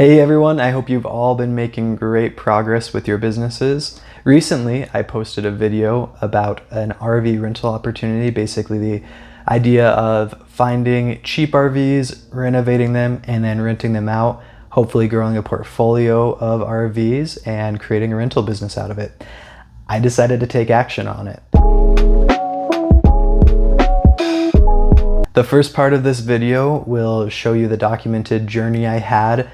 Hey everyone, I hope you've all been making great progress with your businesses. Recently, I posted a video about an RV rental opportunity, basically the idea of finding cheap RVs, renovating them, and then renting them out, hopefully growing a portfolio of RVs and creating a rental business out of it. I decided to take action on it. The first part of this video will show you the documented journey I had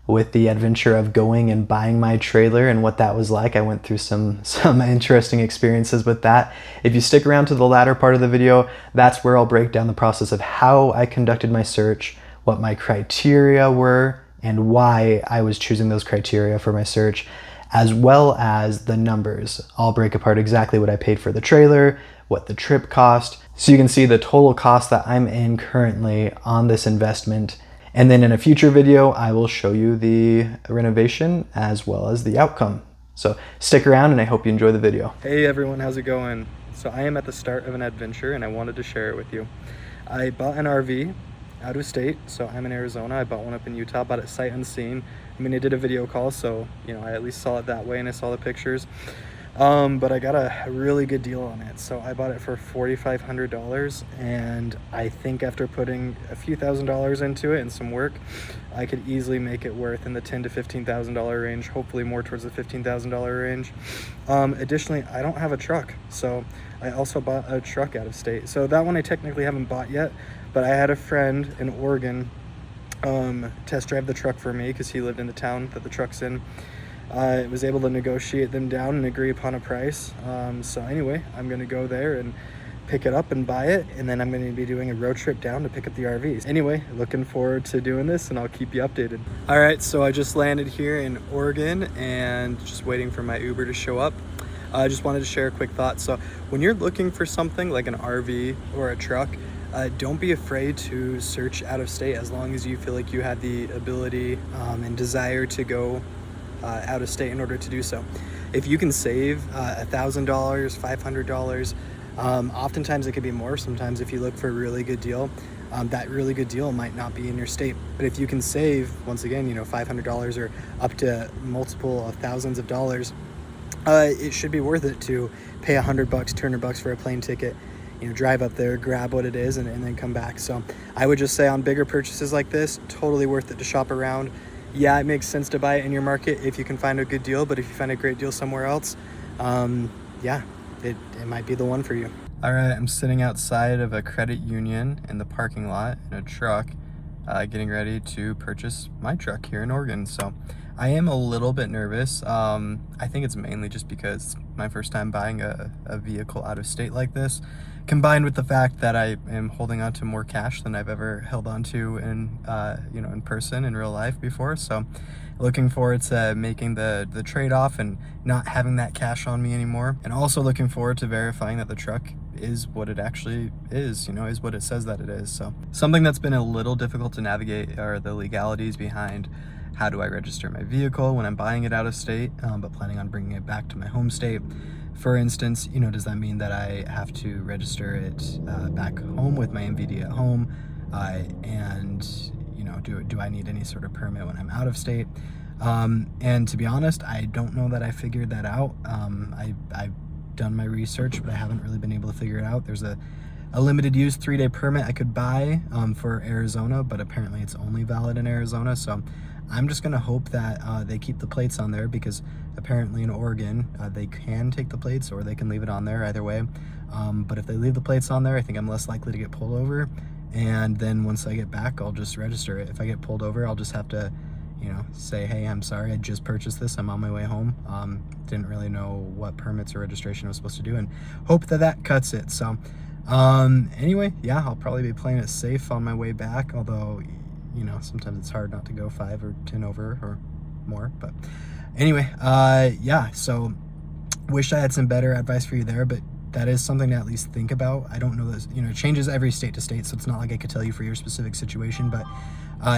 with the adventure of going and buying my trailer and what that was like. I went through some interesting experiences with that. If you stick around to the latter part of the video, that's where I'll break down the process of how I conducted my search, what my criteria were, and why I was choosing those criteria for my search, as well as the numbers. I'll break apart exactly what I paid for the trailer, what the trip cost, so you can see the total cost that I'm in currently on this investment. And then in a future video, I will show you the renovation as well as the outcome. So stick around and I hope you enjoy the video. Hey everyone, how's it going? So I am at the start of an adventure and I wanted to share it with you. I bought an RV out of state, so I'm in Arizona. I bought one up in Utah, bought it sight unseen. I mean, I did a video call, so I at least saw it that way and I saw the pictures. But I got a really good deal on it. So I bought it for $4,500, and I think after putting a few $1,000s into it and some work, I could easily make it worth in the $10,000 to $15,000 range, hopefully more towards the $15,000 range. Additionally, I don't have a truck, so I also bought a truck out of state. So that one I technically haven't bought yet, but I had a friend in Oregon test drive the truck for me because he lived in the town that the truck's in. I was able to negotiate them down and agree upon a price. So anyway, I'm going to go there and pick it up and buy it, and then I'm going to be doing a road trip down to pick up the RVs. Anyway, looking forward to doing this, and I'll keep you updated. All right, so I just landed here in Oregon and just waiting for my Uber to show up. I just wanted to share a quick thought. So when you're looking for something like an RV or a truck, don't be afraid to search out of state as long as you feel like you have the ability and desire to go out of state in order to do so. If you can save $1,000, $500, oftentimes it could be more. Sometimes if you look for a really good deal, that really good deal might not be in your state. But if you can save, once again, $500 or up to multiple of thousands of dollars, it should be worth it to pay $100, $200 for a plane ticket, drive up there, grab what it is, and then come back. So I would just say on bigger purchases like this, totally worth it to shop around. Yeah, it makes sense to buy it in your market if you can find a good deal, but if you find a great deal somewhere else, yeah, it might be the one for you. All right, I'm sitting outside of a credit union in the parking lot in a truck, getting ready to purchase my truck here in Oregon. So I am a little bit nervous. I think it's mainly just because it's my first time buying a vehicle out of state like this, combined with the fact that I am holding on to more cash than I've ever held on to in person in real life before. So looking forward to making the trade-off and not having that cash on me anymore. And also looking forward to verifying that the truck is what it actually is, is what it says that it is. So something that's been a little difficult to navigate are the legalities behind how do I register my vehicle when I'm buying it out of state, but planning on bringing it back to my home state. For instance, does that mean that I have to register it back home with my MVD at home? And do I need any sort of permit when I'm out of state? And to be honest, I don't know that I figured that out. I've done my research, but I haven't really been able to figure it out. There's a limited use 3-day permit I could buy for Arizona, but apparently it's only valid in Arizona. So I'm just gonna hope that they keep the plates on there, because apparently in Oregon, they can take the plates or they can leave it on there, either way. But if they leave the plates on there, I think I'm less likely to get pulled over. And then once I get back, I'll just register it. If I get pulled over, I'll just have to, say, hey, I'm sorry, I just purchased this, I'm on my way home. Didn't really know what permits or registration I was supposed to do, and hope that cuts it. So anyway, yeah, I'll probably be playing it safe on my way back, although sometimes it's hard not to go 5 or 10 over or more. But anyway, yeah, so wish I had some better advice for you there, but that is something to at least think about. I don't know that, it changes every state to state, so it's not like I could tell you for your specific situation, but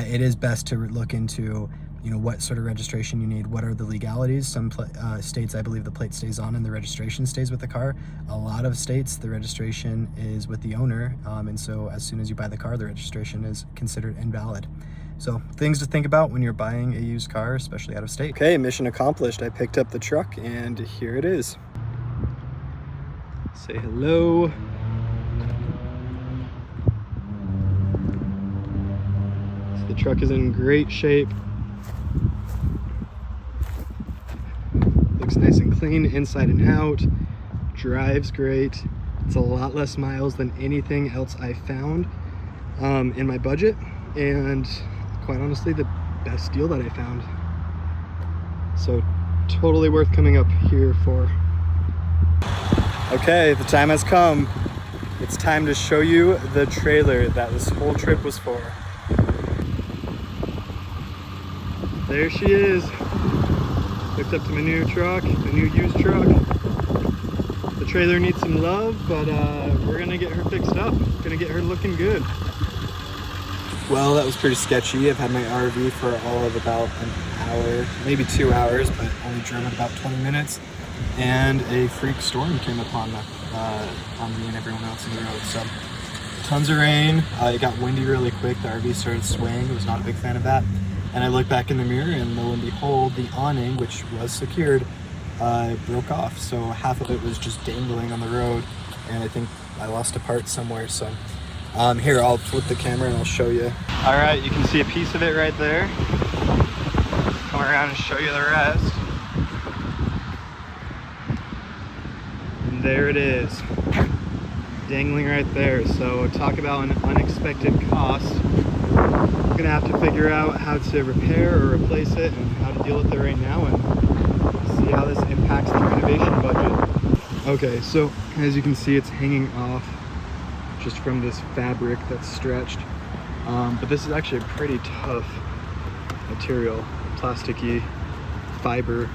it is best to look into, what sort of registration you need, what are the legalities. Some states, I believe the plate stays on and the registration stays with the car. A lot of states, the registration is with the owner, and so as soon as you buy the car, the registration is considered invalid. So things to think about when you're buying a used car, especially out of state. Okay, mission accomplished. I picked up the truck and here it is. Say hello. So the truck is in great shape. Looks nice and clean inside and out. Drives great. It's a lot less miles than anything else I found in my budget, and quite honestly the best deal that I found. So totally worth coming up here for. Okay, the time has come. It's time to show you the trailer that this whole trip was for. There she is. Hooked up to my new truck, the new used truck. The trailer needs some love, but we're gonna get her fixed up. Gonna get her looking good. Well, that was pretty sketchy. I've had my RV for all of about an hour, maybe 2 hours, but only drove it about 20 minutes. And a freak storm came upon me and everyone else in the road. So tons of rain. It got windy really quick. The RV started swaying. I was not a big fan of that. And I looked back in the mirror, and lo and behold, the awning, which was secured, broke off. So half of it was just dangling on the road, and I think I lost a part somewhere. So here, I'll flip the camera and I'll show you. All right, you can see a piece of it right there. Come around and show you the rest. And there it is, dangling right there. So talk about an unexpected cost. I'm gonna have to figure out how to repair or replace it and how to deal with it right now, and see how this impacts the renovation budget. Okay, so as you can see, it's hanging off just from this fabric that's stretched. But this is actually a pretty tough material, plasticky fiber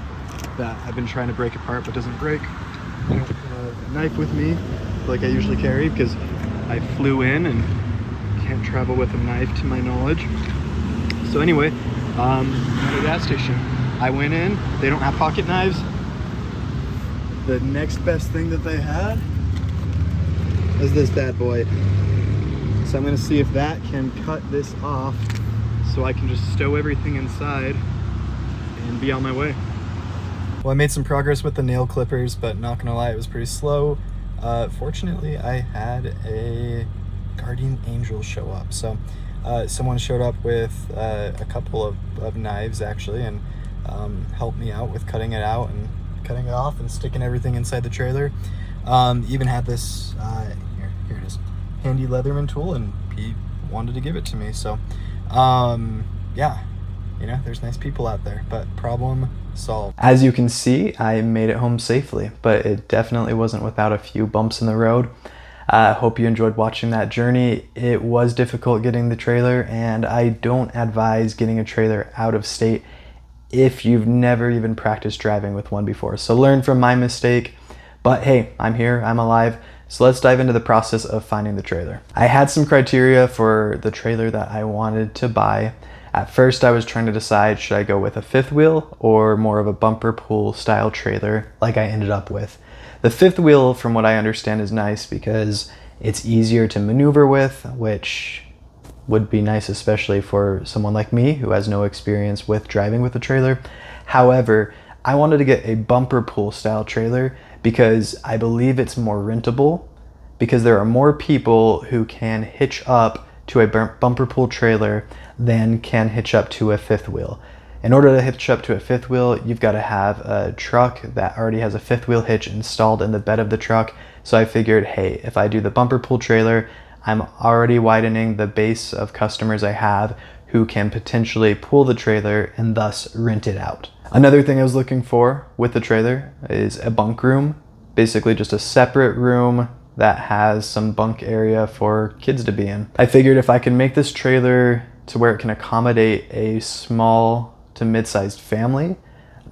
that I've been trying to break apart but doesn't break. I don't have a knife with me like I usually carry because I flew in and can't travel with a knife to my knowledge. So anyway, at a gas station, I went in, they don't have pocket knives. The next best thing that they had is this bad boy. So I'm gonna see if that can cut this off so I can just stow everything inside and be on my way. Well, I made some progress with the nail clippers, but not gonna lie, it was pretty slow. Fortunately, I had a guardian angel show up. So someone showed up with a couple of knives actually, and helped me out with cutting it out and cutting it off and sticking everything inside the trailer. Even had this, here it is, handy Leatherman tool, and he wanted to give it to me. So yeah, you know, there's nice people out there, but problem solved. As you can see, I made it home safely, but it definitely wasn't without a few bumps in the road. I hope you enjoyed watching that journey. It was difficult getting the trailer, and I don't advise getting a trailer out of state if you've never even practiced driving with one before. So learn from my mistake, but hey, I'm here, I'm alive. So let's dive into the process of finding the trailer. I had some criteria for the trailer that I wanted to buy. At first, I was trying to decide, should I go with a fifth wheel or more of a bumper pull style trailer like I ended up with. The fifth wheel, from what I understand, is nice because it's easier to maneuver with, which would be nice especially for someone like me who has no experience with driving with a trailer. However, I wanted to get a bumper pull style trailer because I believe it's more rentable, because there are more people who can hitch up to a bumper pull trailer than can hitch up to a fifth wheel. In order to hitch up to a fifth wheel, you've got to have a truck that already has a fifth wheel hitch installed in the bed of the truck. So I figured, hey, if I do the bumper pull trailer, I'm already widening the base of customers I have who can potentially pull the trailer and thus rent it out. Another thing I was looking for with the trailer is a bunk room, basically just a separate room that has some bunk area for kids to be in. I figured if I can make this trailer to where it can accommodate a small to mid-sized family,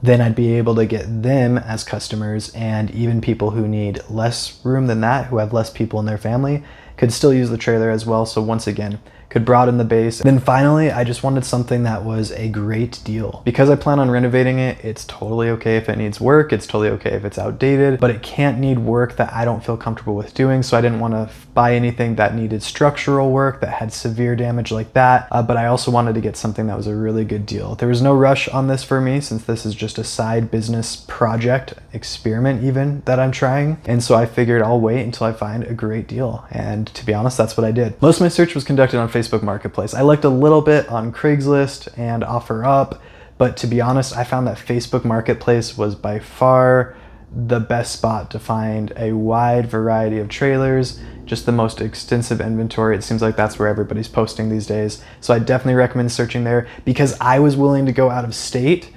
then I'd be able to get them as customers, and even people who need less room than that, who have less people in their family, could still use the trailer as well. So once again, could broaden the base. And then finally, I just wanted something that was a great deal. Because I plan on renovating it, it's totally okay if it needs work, it's totally okay if it's outdated, but it can't need work that I don't feel comfortable with doing. So I didn't want to buy anything that needed structural work, that had severe damage like that. But I also wanted to get something that was a really good deal. There was no rush on this for me, since this is just a side business project, experiment even, that I'm trying. And so I figured I'll wait until I find a great deal. And to be honest, that's what I did. Most of my search was conducted on Facebook Marketplace. I looked a little bit on Craigslist and OfferUp, but to be honest, I found that Facebook Marketplace was by far the best spot to find a wide variety of trailers, just the most extensive inventory. It seems like that's where everybody's posting these days. So I definitely recommend searching there. Because I was willing to go out of state,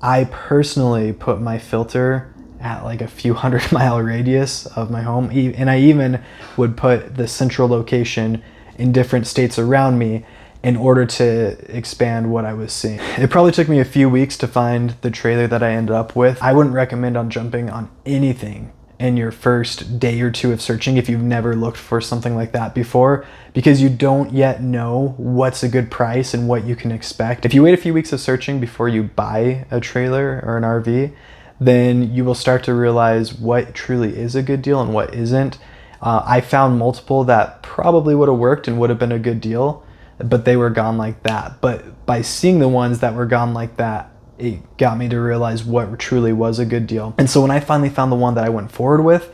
I personally put my filter at like a few 100-mile radius of my home. And I even would put the central location in different states around me in order to expand what I was seeing. It probably took me a few weeks to find the trailer that I ended up with. I wouldn't recommend on jumping on anything in your first day or two of searching if you've never looked for something like that before, because you don't yet know what's a good price and what you can expect. If you wait a few weeks of searching before you buy a trailer or an RV, then you will start to realize what truly is a good deal and what isn't. I found multiple that probably would have worked and would have been a good deal, but they were gone like that. But by seeing the ones that were gone like that, it got me to realize what truly was a good deal. And so when I finally found the one that I went forward with,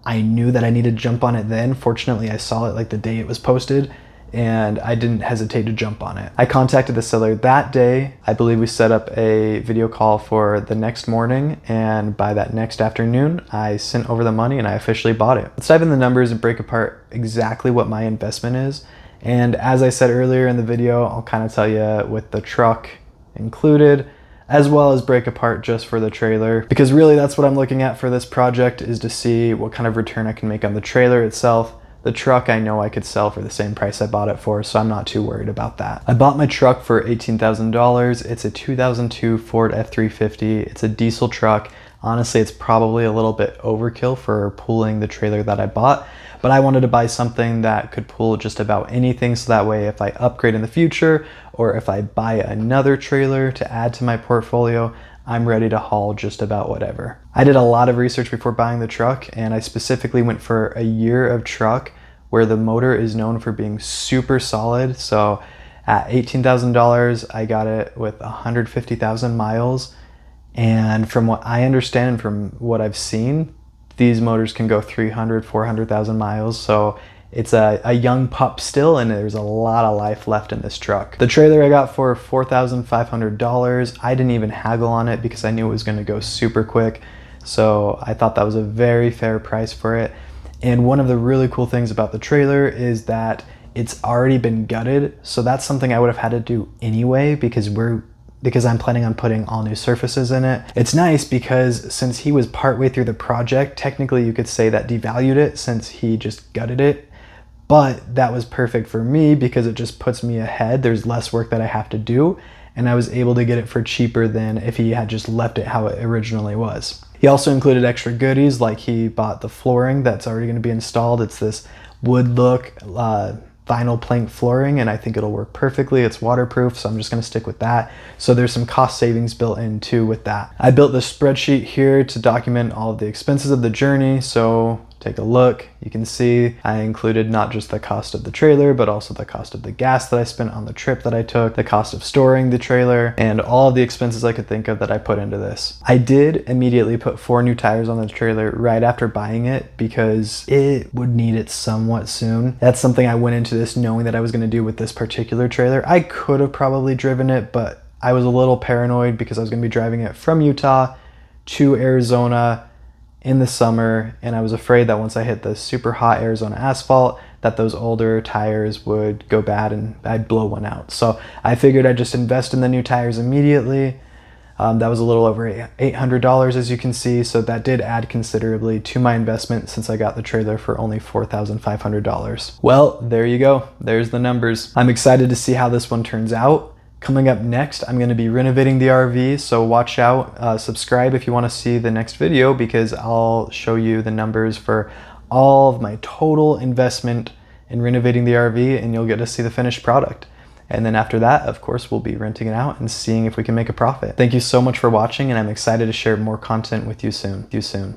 I knew that I needed to jump on it then. Fortunately, I saw it like the day it was posted, and I didn't hesitate to jump on it. I contacted the seller that day. I believe we set up a video call for the next morning, and by that next afternoon, I sent over the money and I officially bought it. Let's dive in the numbers and break apart exactly what my investment is. And as I said earlier in the video, I'll kind of tell you with the truck included, as well as break apart just for the trailer, because really that's what I'm looking at for this project, is to see what kind of return I can make on the trailer itself. The truck I know I could sell for the same price I bought it for, so I'm not too worried about that. I bought my truck for $18,000. It's a 2002 Ford F350. It's a diesel truck. Honestly, it's probably a little bit overkill for pulling the trailer that I bought, but I wanted to buy something that could pull just about anything, so that way if I upgrade in the future, or if I buy another trailer to add to my portfolio, I'm ready to haul just about whatever. I did a lot of research before buying the truck, and I specifically went for a year of truck where the motor is known for being super solid. So at $18,000, I got it with 150,000 miles. And from what I understand and from what I've seen, these motors can go 300, 400,000 miles. So it's a young pup still, and there's a lot of life left in this truck. The trailer I got for $4,500. I didn't even haggle on it because I knew it was gonna go super quick. So I thought that was a very fair price for it. And one of the really cool things about the trailer is that it's already been gutted. So that's something I would have had to do anyway, because I'm planning on putting all new surfaces in it. It's nice because since he was partway through the project, technically you could say that devalued it since he just gutted it. But that was perfect for me because it just puts me ahead. There's less work that I have to do, and I was able to get it for cheaper than if he had just left it how it originally was. He also included extra goodies, like he bought the flooring that's already going to be installed. It's this wood look vinyl plank flooring, and I think it'll work perfectly. It's waterproof, so I'm just going to stick with that. So there's some cost savings built in too with that. I built this spreadsheet here to document all of the expenses of the journey. So take a look. You can see I included not just the cost of the trailer, but also the cost of the gas that I spent on the trip that I took, the cost of storing the trailer, and all of the expenses I could think of that I put into this. I did immediately put 4 new tires on the trailer right after buying it because it would need it somewhat soon. That's something I went into this knowing that I was going to do with this particular trailer. I could have probably driven it, but I was a little paranoid because I was going to be driving it from Utah to Arizona in the summer, and I was afraid that once I hit the super hot Arizona asphalt that those older tires would go bad and I'd blow one out. So I figured I'd just invest in the new tires immediately. That was a little over $800, as you can see, so that did add considerably to my investment since I got the trailer for only $4,500. Well, there you go. There's the numbers. I'm excited to see how this one turns out. Coming up next, I'm going to be renovating the RV, so watch out. Subscribe if you want to see the next video, because I'll show you the numbers for all of my total investment in renovating the RV, and you'll get to see the finished product. And then after that, of course, we'll be renting it out and seeing if we can make a profit. Thank you so much for watching, and I'm excited to share more content with you soon.